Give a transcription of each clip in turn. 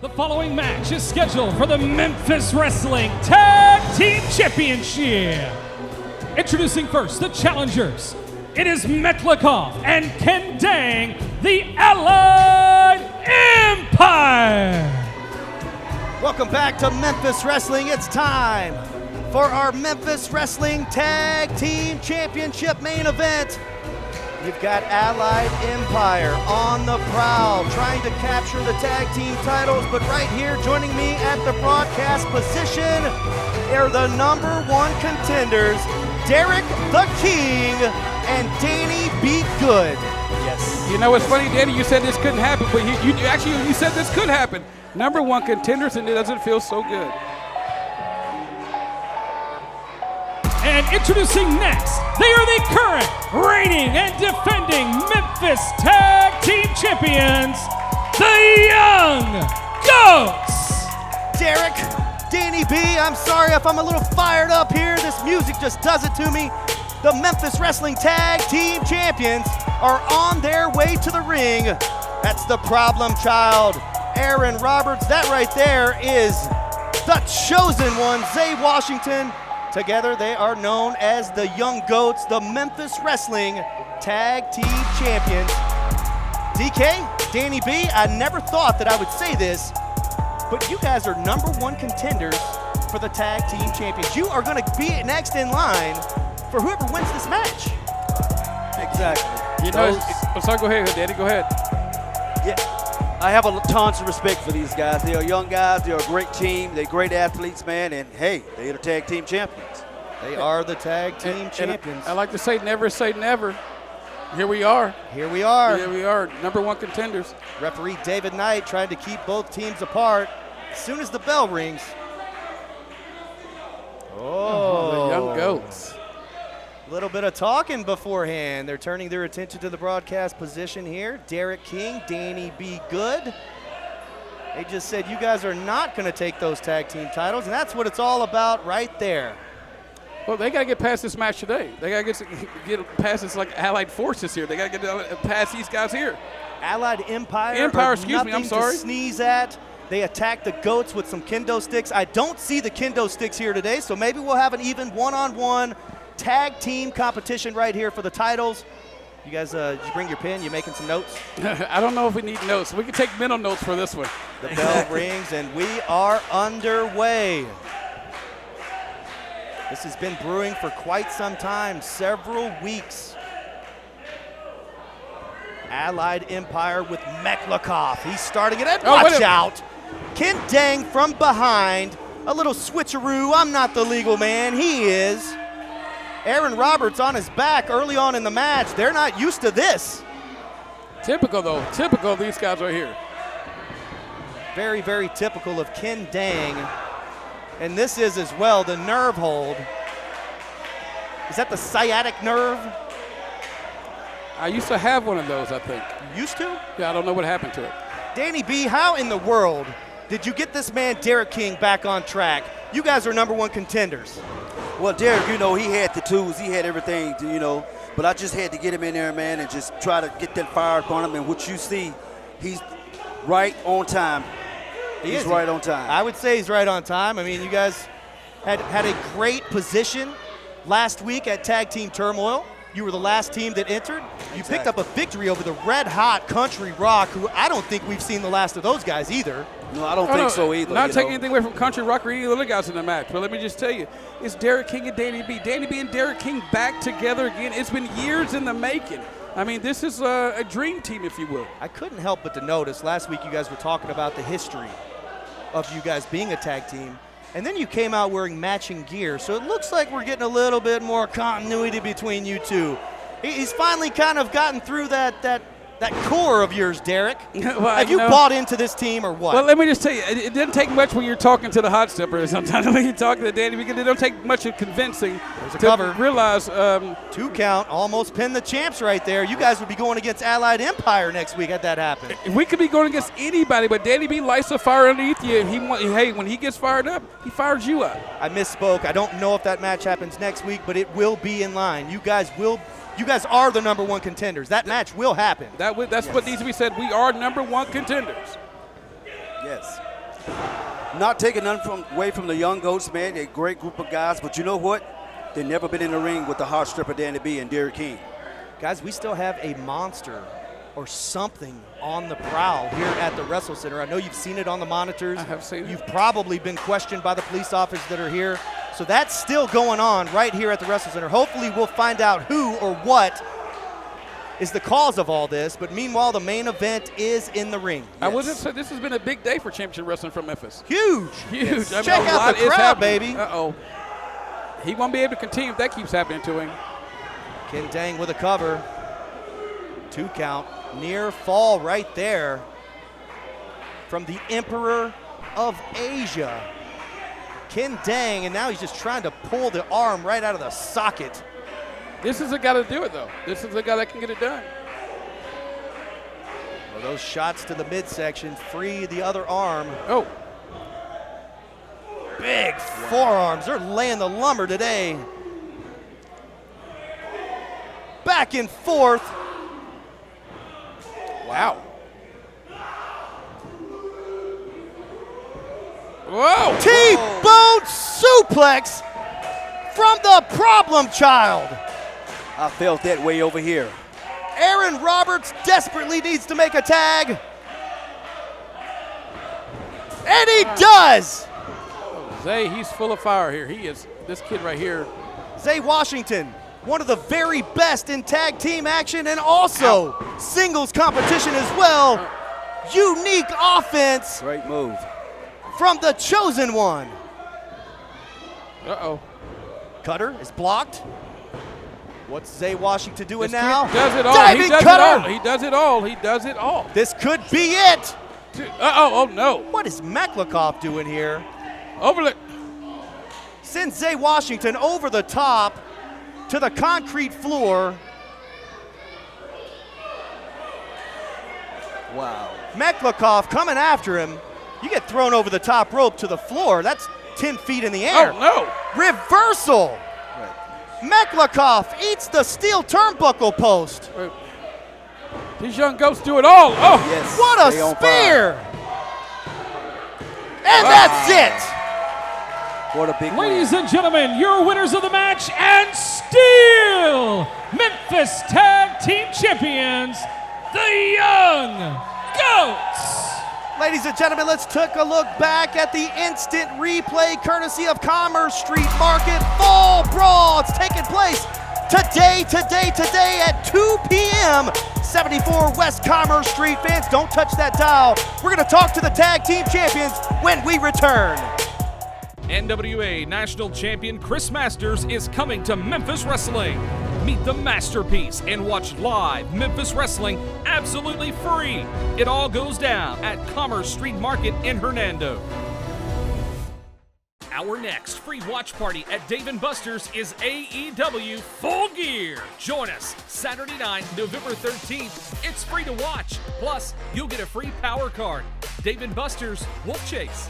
The following match is scheduled for the Memphis Wrestling Tag Team Championship. Introducing first the challengers. It is Metlikoff and Kendo, the Allied Empire. Welcome back to Memphis Wrestling. It's time for our Memphis Wrestling Tag Team Championship main event. You've got Allied Empire on the prowl, trying to capture the tag team titles, but right here joining me at the broadcast position are the #1 contenders, Derek the King and Danny B. Good. Yes. You know what's funny, Danny? You said this couldn't happen, but you said this could happen. #1 contenders, and it doesn't feel so good. And introducing next, they are the current reigning and defending Memphis Tag Team Champions, the Young Goats. Derek, Danny B, I'm sorry if I'm a little fired up here. This music just does it to me. The Memphis Wrestling Tag Team Champions are on their way to the ring. That's the problem child, Aaron Roberts. That right there is the chosen one, Zay Washington. Together, they are known as the Young Goats, the Memphis Wrestling Tag Team Champions. DK, Danny B, I never thought that I would say this, but you guys are #1 contenders for the Tag Team Champions. You are going to be next in line for whoever wins this match. Exactly. You know, sorry, go ahead, Danny, go ahead. Yeah, I have tons of respect for these guys. They are young guys. They're a great team. They're great athletes, man. And hey, they're the tag team champions. They are the tag team champions. I like to say never say never. Here we are. Here we are. Here we are, #1 contenders. Referee David Knight trying to keep both teams apart. As soon as the bell rings. Oh, the Young Goats. A little bit of talking beforehand. They're turning their attention to the broadcast position here. Derek King, Danny B. Good. They just said you guys are not going to take those tag team titles, and that's what it's all about right there. Well, they got to get past this match today. They got to get past this like allied forces here. They got to get past these guys here. Allied Empire. Excuse me, I'm sorry. To sneeze at. They attacked the Goats with some Kendo sticks. I don't see the Kendo sticks here today, so maybe we'll have an even one-on-one tag team competition right here for the titles. You guys, did you bring your pen? You making some notes? I don't know if we need notes. We can take mental notes for this one. The bell rings and we are underway. This has been brewing for quite some time, several weeks. Allied Empire with Metlikoff. He's starting it, and watch out. Kendo from behind. A little switcheroo. I'm not the legal man. He is. Aaron Roberts on his back early on in the match. They're not used to this. Typical, though. Typical of these guys right here. Very, very typical of Kendo. And this is as well the nerve hold. Is that the sciatic nerve? I used to have one of those, I think. You used to? Yeah, I don't know what happened to it. Danny B, how in the world did you get this man Derek King back on track? You guys are #1 contenders. Well, Derek, you know, he had the tools. He had everything, but I just had to get him in there, man, and just try to get that fire upon him. And what you see, he's right on time. He's right on time. I would say he's right on time. I mean, you guys had a great position last week at Tag Team Turmoil. You were the last team that entered. You picked up a victory over the red-hot Country Rock, who I don't think we've seen the last of those guys either. No, I don't think so either. Not taking anything away from Country Rock or any other guys in the match, but let me just tell you, it's Derek King and Danny B. Danny B and Derek King back together again. It's been years in the making. I mean, this is a dream team, if you will. I couldn't help but to notice last week you guys were talking about the history of you guys being a tag team. And then you came out wearing matching gear, so it looks like we're getting a little bit more continuity between you two. He's finally kind of gotten through that core of yours, Derek. Well, have you bought into this team or what? Well, let me just tell you, it didn't take much when you're talking to the hot steppers. Sometimes when you're talking to Danny, because it don't take much of convincing to realize. 2 count, almost pinned the champs right there. You guys would be going against Allied Empire next week had that happen. We could be going against anybody, but Danny B lights a fire underneath you. Hey, when he gets fired up, he fires you up. I misspoke. I don't know if that match happens next week, but it will be in line. You guys are the #1 contenders. That match will happen. That's what needs to be said. We are #1 contenders. Yes. Not taking nothing away from the Young Goats, man. They're a great group of guys, but you know what? They've never been in the ring with the hard stripper Danny B and Derek King. Guys, we still have a monster or something on the prowl here at the Wrestle Center. I know you've seen it on the monitors. I have seen it. You've probably been questioned by the police officers that are here. So that's still going on right here at the Wrestle Center. Hopefully we'll find out who or what is the cause of all this, but meanwhile the main event is in the ring. I wouldn't say this has been a big day for championship wrestling from Memphis. Huge. Huge. I mean, Check out the crowd, baby. Uh-oh. He won't be able to continue if that keeps happening to him. Kendo with a cover. 2 count. Near fall right there from the Emperor of Asia. Kendo, and now he's just trying to pull the arm right out of the socket. This is the guy to do it, though. This is the guy that can get it done. Well, those shots to the midsection free the other arm. Oh. Big forearms. They're laying the lumber today. Back and forth. Wow. Whoa. T-bone suplex from the problem child. I felt that way over here. Aaron Roberts desperately needs to make a tag. And he does. Zay, he's full of fire here. He is, this kid right here. Zay Washington, one of the very best in tag team action and also singles competition as well. Unique offense. Great move. From the chosen one. Uh-oh. Cutter is blocked. What's Zay Washington doing This now? kid does it all. Diving He does cutter. it all. He does it all. He does it all. This could be it. Uh-oh. Oh, no. What is Meklikoff doing here? Overlook. Sends Zay Washington over the top to the concrete floor. Wow. Meklikoff coming after him. You get thrown over the top rope to the floor. That's 10 feet in the air. Oh, no. Reversal. Meklikoff eats the steel turnbuckle post. These young goats do it all. Oh. Yes. What a stay on spear. fire. And that's it. What a big Ladies win. and gentlemen, your winners of the match and still Memphis Tag Team Champions, the Young Goats. Ladies and gentlemen, let's take a look back at the instant replay courtesy of Commerce Street Market Fall Brawl. It's taking place today at 2 p.m. 74 West Commerce Street. Fans, don't touch that dial. We're going to talk to the tag team champions when we return. NWA National Champion Chris Masters is coming to Memphis Wrestling. Meet the masterpiece and watch live Memphis Wrestling absolutely free. It all goes down at Commerce Street Market in Hernando. Our next free watch party at Dave & Buster's is AEW Full Gear. Join us Saturday night, November 13th. It's free to watch. Plus, you'll get a free power card. Dave & Buster's Wolf Chase.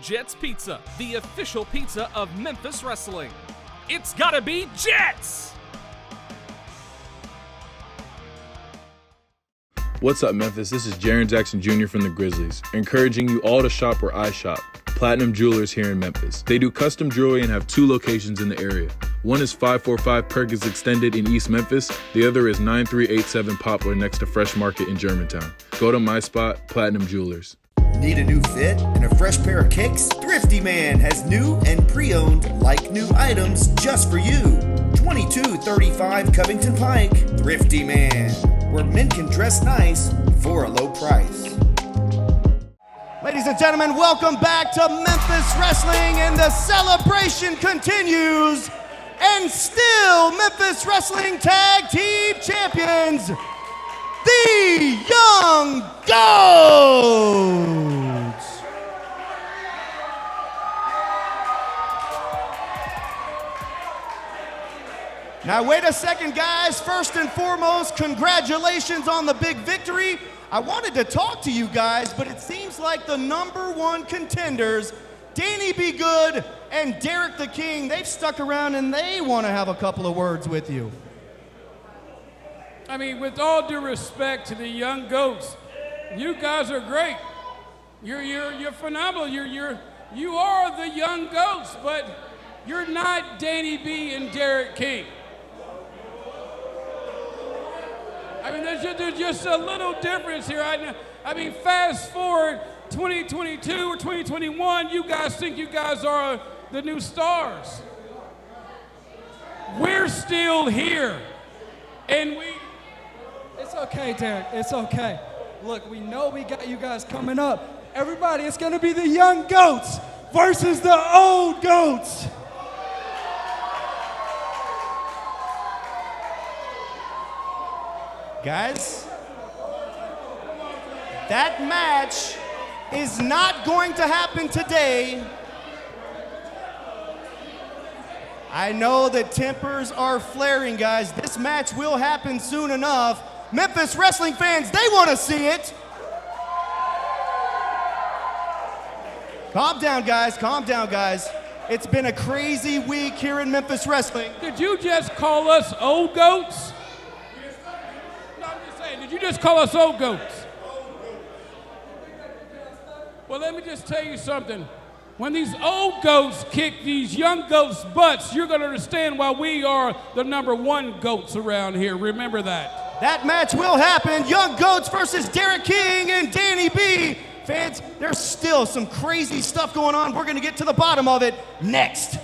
Jets Pizza, the official pizza of Memphis Wrestling. It's gotta be Jets! What's up, Memphis? This is Jaren Jackson Jr. from the Grizzlies, encouraging you all to shop where I shop, Platinum Jewelers here in Memphis. They do custom jewelry and have 2 locations in the area. One is 545 Perkins Extended in East Memphis. The other is 9387 Poplar next to Fresh Market in Germantown. Go to my spot, Platinum Jewelers. Need a new fit and a fresh pair of kicks? Thrifty Man has new and pre-owned like-new items just for you. 2235 Covington Pike, Thrifty Man, where men can dress nice for a low price. Ladies and gentlemen, welcome back to Memphis Wrestling, and the celebration continues. And still, Memphis Wrestling Tag Team Champions, the Young Goats. Now, wait a second, guys. First and foremost, congratulations on the big victory. I wanted to talk to you guys, but it seems like the #1 contenders, Danny B. Good and Derek the King, they've stuck around and they want to have a couple of words with you. I mean, with all due respect to the Young Goats, you guys are great. You're phenomenal. You are the young goats, but you're not Danny B and Derek King. I mean, there's just a little difference here. I mean, fast forward 2022 or 2021, you guys think you guys are the new stars. We're still here, and It's okay, Derek. It's okay. Look, we know we got you guys coming up. Everybody, it's going to be the young goats versus the old goats. Guys, that match is not going to happen today. I know that tempers are flaring, guys. This match will happen soon enough. Memphis wrestling fans, they want to see it. Calm down, guys. Calm down, guys. It's been a crazy week here in Memphis wrestling. Did you just call us old goats? No, I'm just saying, did you just call us old goats? Well, let me just tell you something. When these old goats kick these young goats' butts, you're going to understand why we are the #1 goats around here. Remember that. That match will happen. Young Goats versus Derek King and Danny B. Fans, there's still some crazy stuff going on. We're going to get to the bottom of it next.